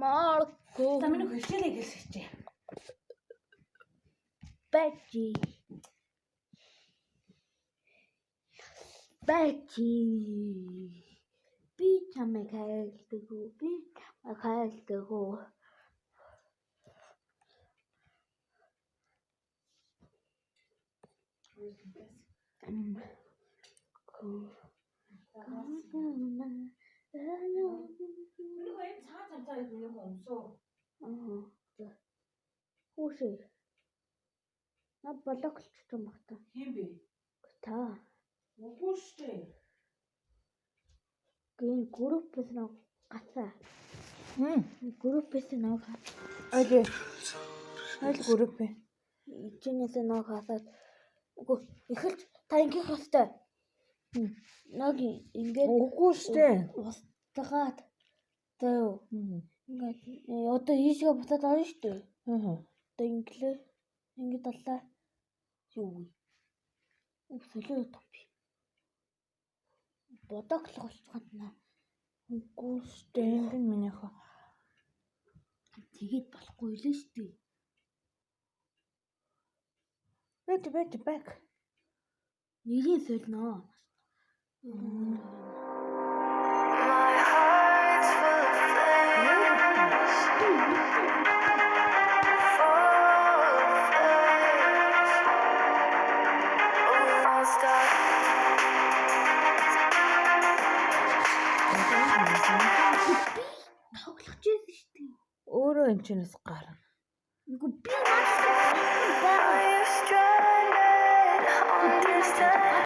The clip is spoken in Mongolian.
Марко. Тамин хэлхийгээ гэлсэж. Бэчи. Би чамайг хайрладаг. Хүүшээ. На блоклч юм бата. Хин бэ? Та. Үгүй штэ. Гэн группээс нэг гацаа. Группээс нэг Айл групп бэ? Ичнээс нэг хасаад. Үгүй эхэлж та ингэх хэвээр. Нэг ингээд Үгүй штэ. Устгаад. Зөө. Ингээд одоо ийшээ буцаад орно штэ. Одоо инглээ. Ингээд боллаа. Юу. Өсөлөө томби. Бодоглох болчихно. Үгүй штэ. Ингэн минийхээ. Тэгээд болохгүй л штэ. Бэт бэк. Нэрийн солино. Тоглож байсан штэ. Өөрөө энэ чинээс гарна. Үгүй би